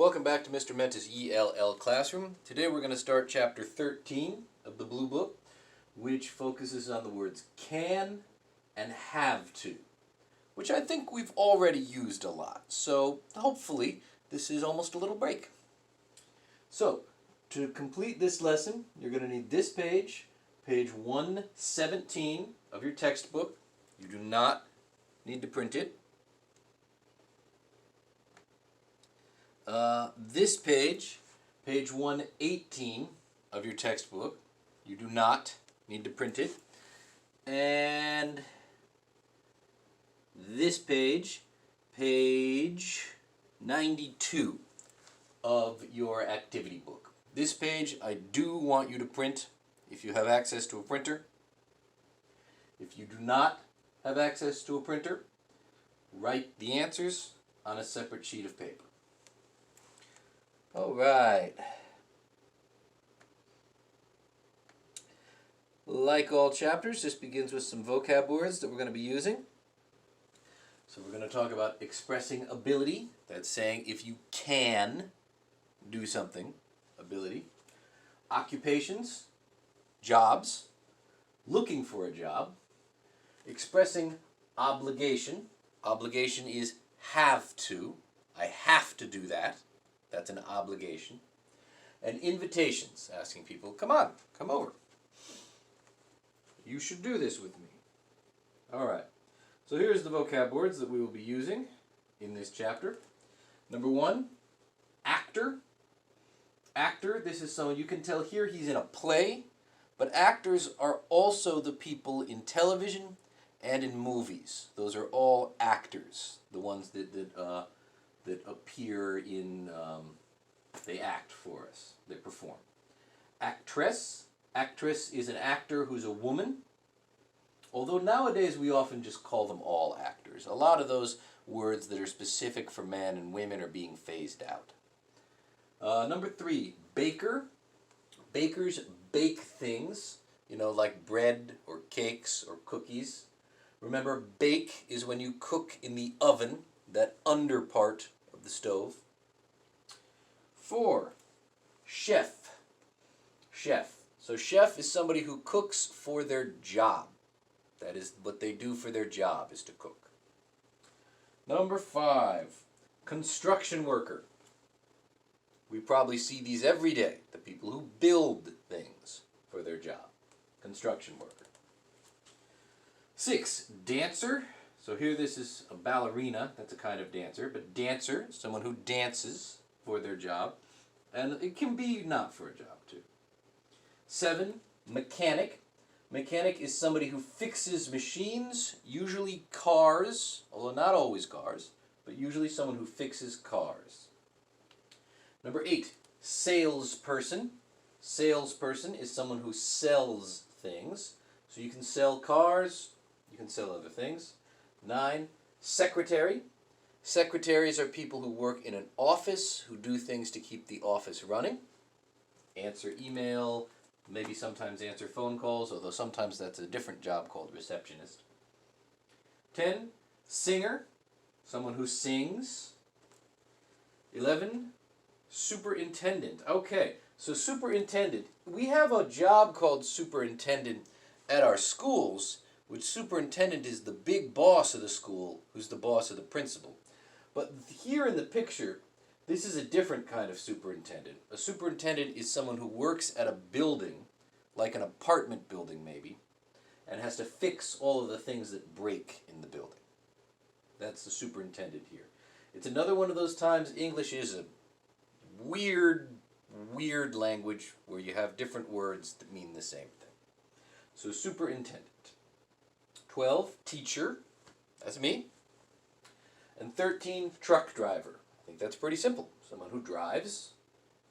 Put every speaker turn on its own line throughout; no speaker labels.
welcome back to Mr. Menta's ELL Classroom. Today we're going to start Chapter 13 of the Blue Book, which focuses on the words can and have to, which I think we've already used a lot. So hopefully this is almost a little break. So to complete this lesson, you're going to need this page, page 117 of your textbook. You do not need to print it. This page, page 118 of your textbook, you do not need to print it. And this page, page 92 of your activity book. This page I do want you to print if you have access to a printer. If you do not have access to a printer, write the answers on a separate sheet of paper. All right. Like all chapters, this begins with some vocab words that we're going to be using. So we're going to talk about expressing ability. That's saying if you can do something, ability. Occupations, jobs, looking for a job. Expressing obligation. Obligation is have to. I have to do that. That's an obligation. And invitations, asking people, come on, come over. You should do this with me. All right. So here's the vocab words that we will be using in this chapter. Number one, actor. Actor, this is someone, you can tell here he's in a play, but actors are also the people in television and in movies. Those are all actors, the ones that appear in, they act for us, they perform. Actress. Actress is an actor who's a woman, although nowadays we often just call them all actors. A lot of those words that are specific for men and women are being phased out. Number three, baker. Bakers bake things, like bread or cakes or cookies. Remember, bake is when you cook in the oven, that under part of the stove. 4, chef. Chef. So chef is somebody who cooks for their job. That is what they do for their job, is to cook. Number 5, construction worker. We probably see these every day, the people who build things for their job. Construction worker. 6, dancer. So here this is a ballerina, that's a kind of dancer, but dancer, someone who dances for their job, and it can be not for a job too. 7, mechanic. Mechanic is somebody who fixes machines, usually cars, although not always cars, but usually someone who fixes cars. Number 8, salesperson. Salesperson is someone who sells things. So you can sell cars, you can sell other things. 9, secretary. Secretaries are people who work in an office, who do things to keep the office running. Answer email, maybe sometimes answer phone calls, although sometimes that's a different job called receptionist. 10, singer, someone who sings. 11, superintendent. Okay, so superintendent. We have a job called superintendent at our schools, which superintendent is the big boss of the school, who's the boss of the principal. But here in the picture, this is a different kind of superintendent. A superintendent is someone who works at a building, like an apartment building maybe, and has to fix all of the things that break in the building. That's the superintendent here. It's another one of those times English is a weird language where you have different words that mean the same thing. So superintendent. 12, teacher. That's me. And 13, truck driver. I think that's pretty simple. Someone who drives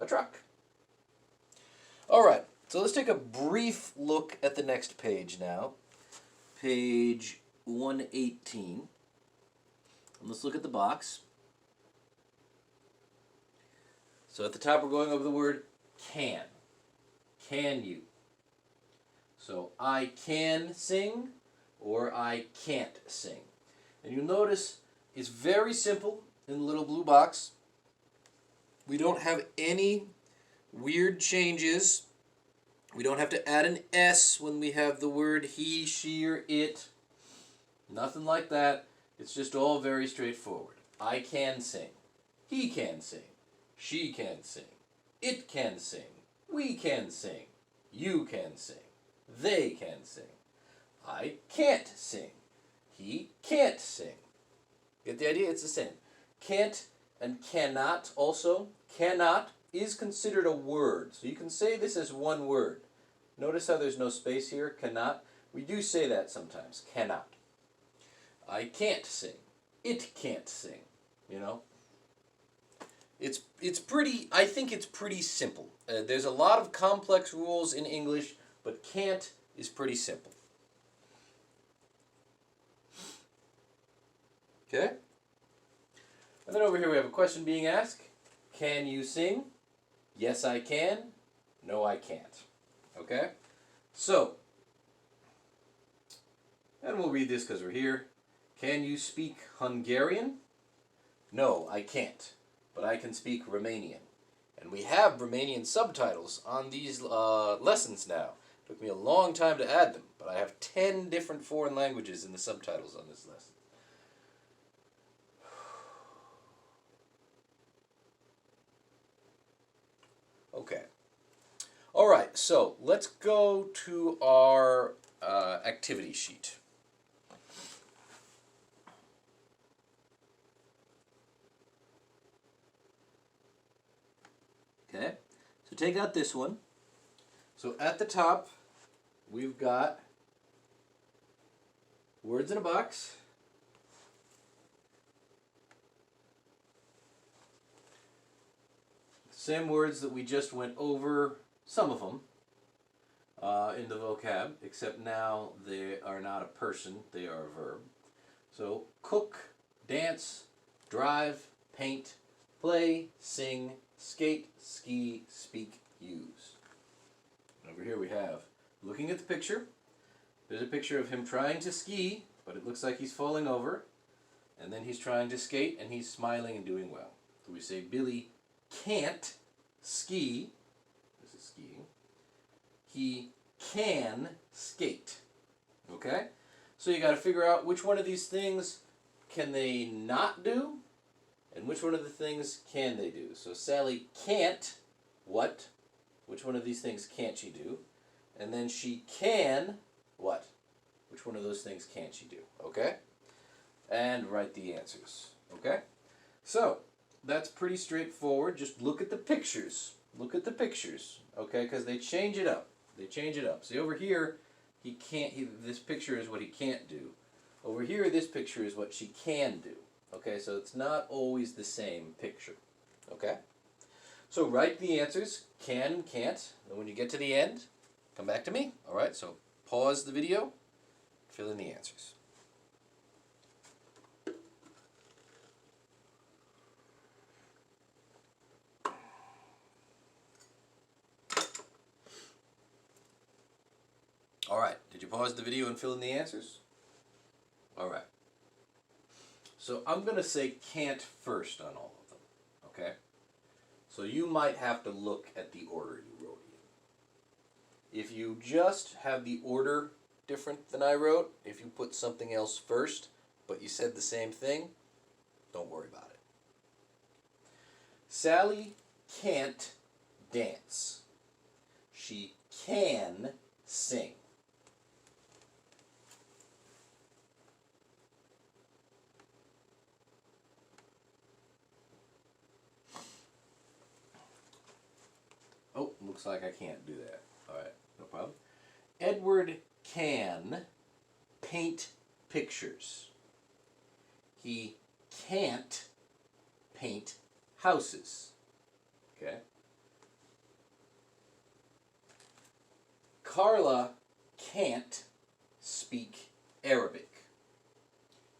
a truck. All right, so let's take a brief look at the next page now. Page 118. And let's look at the box. So at the top we're going over the word can. Can you? So I can sing or I can't sing. And you'll notice it's very simple in the little blue box. We don't have any weird changes. We don't have to add an S when we have the word he, she, or it. Nothing like that. It's just all very straightforward. I can sing. He can sing. She can sing. It can sing. We can sing. You can sing. They can sing. I can't sing. He can't sing. Get the idea? It's the same. Can't and cannot also. Cannot is considered a word. So you can say this as one word. Notice how there's no space here, cannot. We do say that sometimes, cannot. I can't sing. It can't sing, you know. It's pretty, I think it's pretty simple. There's a lot of complex rules in English, but can't is pretty simple. Okay? And then over here we have a question being asked. Can you sing? Yes, I can. No, I can't. Okay? So, and we'll read this because we're here. Can you speak Hungarian? No, I can't. But I can speak Romanian. And we have Romanian subtitles on these lessons now. It took me a long time to add them, but I have 10 different foreign languages in the subtitles on this lesson. Okay. All right, so let's go to our activity sheet. Okay, so take out this one. So at the top, we've got words in a box. Same words that we just went over, some of them, in the vocab, except now they are not a person, they are a verb. So cook, dance, drive, paint, play, sing, skate, ski, speak, use. Over here we have, looking at the picture, there's a picture of him trying to ski, but it looks like he's falling over. And then he's trying to skate, and he's smiling and doing well. So we say Billy can't ski. This is skiing. He can skate. Okay? So you got to figure out which one of these things can they not do, and which one of the things can they do. So Sally can't what? Which one of these things can't she do? And then she can what? Which one of those things can she do? Okay? And write the answers. Okay? So, that's pretty straightforward. Just look at the pictures. Look at the pictures. Okay? Because they change it up. They change it up. See, over here, he can't, this picture is what he can't do. Over here, this picture is what she can do. Okay? So it's not always the same picture. Okay? So write the answers, can and can't. And when you get to the end, come back to me. Alright? So pause the video, fill in the answers. Alright, did you pause the video and fill in the answers? Alright. So I'm going to say can't first on all of them. Okay? So you might have to look at the order you wrote in. If you just have the order different than I wrote, if you put something else first, but you said the same thing, don't worry about it. Sally can't dance. She can sing. Oh, looks like I can't do that. Alright, no problem. Edward can paint pictures. He can't paint houses. Okay? Carla can't speak Arabic.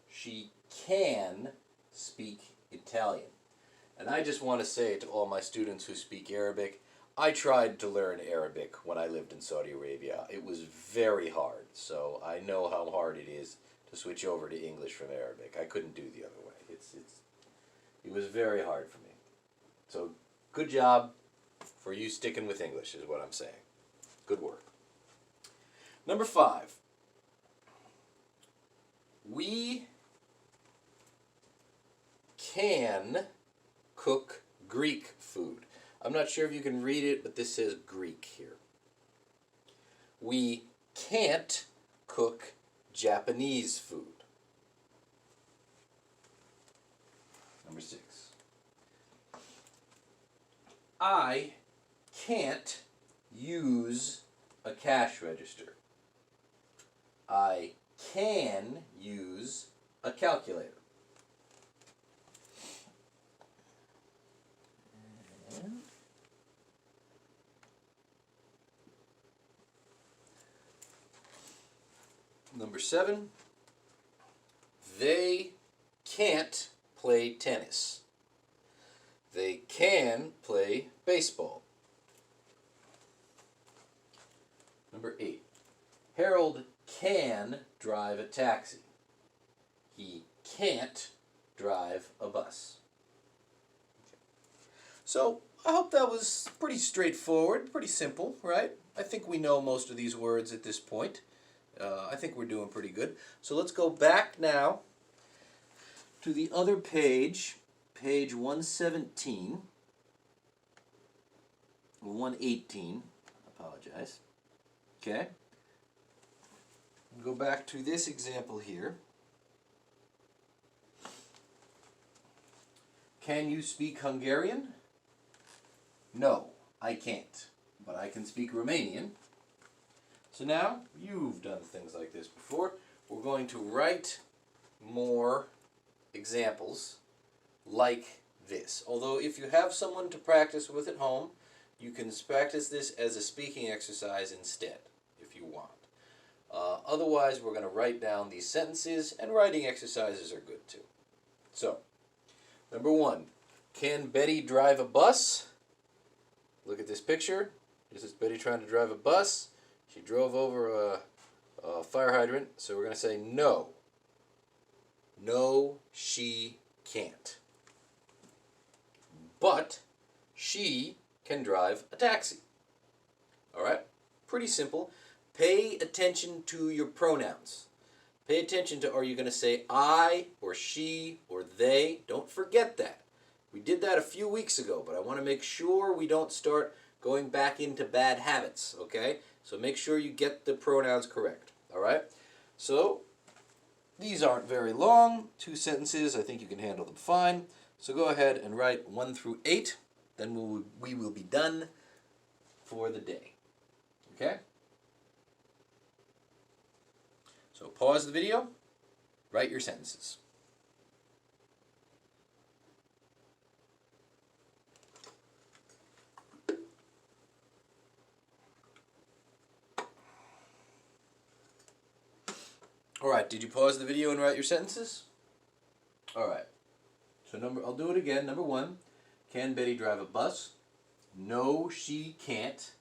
She can speak Italian. And I just want to say to all my students who speak Arabic, I tried to learn Arabic when I lived in Saudi Arabia. It was very hard, so I know how hard it is to switch over to English from Arabic. I couldn't do the other way. It was very hard for me. So Good job for you sticking with English is what I'm saying. Good work. Number 5. We can cook Greek food. I'm not sure if you can read it, but this says Greek here. We can't cook Japanese food. Number 6. I can't use a cash register. I can use a calculator. Number 7, they can't play tennis. They can play baseball. Number 8, Harold can drive a taxi. He can't drive a bus. So, I hope that was pretty straightforward, pretty simple, right? I think we know most of these words at this point. I think we're doing pretty good. So let's go back now to the other page, page 117, 118, apologize. Okay. Go back to this example here. Can you speak Hungarian? No, I can't, but I can speak Romanian. So now, you've done things like this before. We're going to write more examples like this. Although if you have someone to practice with at home, you can practice this as a speaking exercise instead, if you want. Otherwise, we're going to write down these sentences, and writing exercises are good too. So, number 1, can Betty drive a bus? Look at this picture. This is Betty trying to drive a bus. She drove over a fire hydrant, so we're going to say no. No, she can't. But she can drive a taxi. All right? Pretty simple. Pay attention to your pronouns. Pay attention to, are you going to say I or she or they? Don't forget that. We did that a few weeks ago, but I want to make sure we don't start going back into bad habits, okay? So make sure you get the pronouns correct, all right? So these aren't very long, 2 sentences. I think you can handle them fine. So go ahead and write 1 through 8. Then we will be done for the day, okay? So pause the video, write your sentences. All right, did you pause the video and write your sentences? All right. So I'll do it again. Number 1, can Betty drive a bus? No, she can't,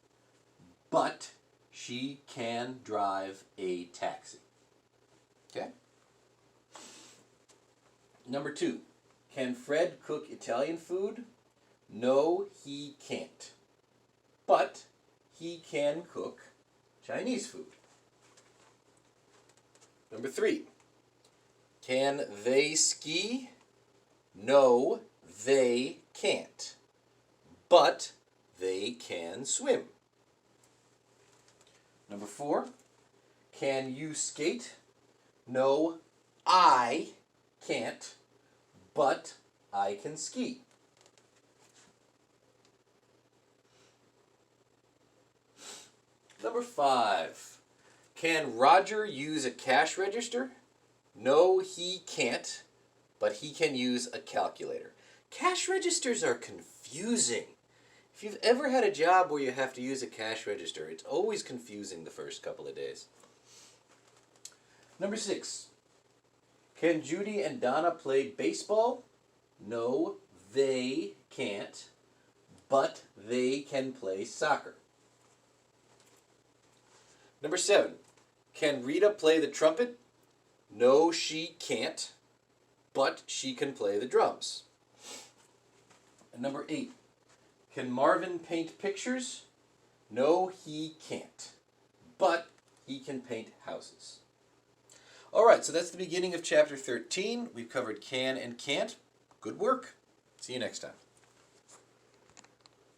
but she can drive a taxi. Okay? Number 2, can Fred cook Italian food? No, he can't, but he can cook Chinese food. Number 3, can they ski? No, they can't, but they can swim. Number 4, can you skate? No, I can't, but I can ski. Number 5, can Roger use a cash register? No, he can't, but he can use a calculator. Cash registers are confusing. If you've ever had a job where you have to use a cash register, it's always confusing the first couple of days. Number 6, can Judy and Donna play baseball? No, they can't, but they can play soccer. Number 7, can Rita play the trumpet? No, she can't, but she can play the drums. And number 8, Can Marvin paint pictures? No, he can't. But he can paint houses. All right, so that's the beginning of chapter 13. We've covered can and can't. Good work. See you next time.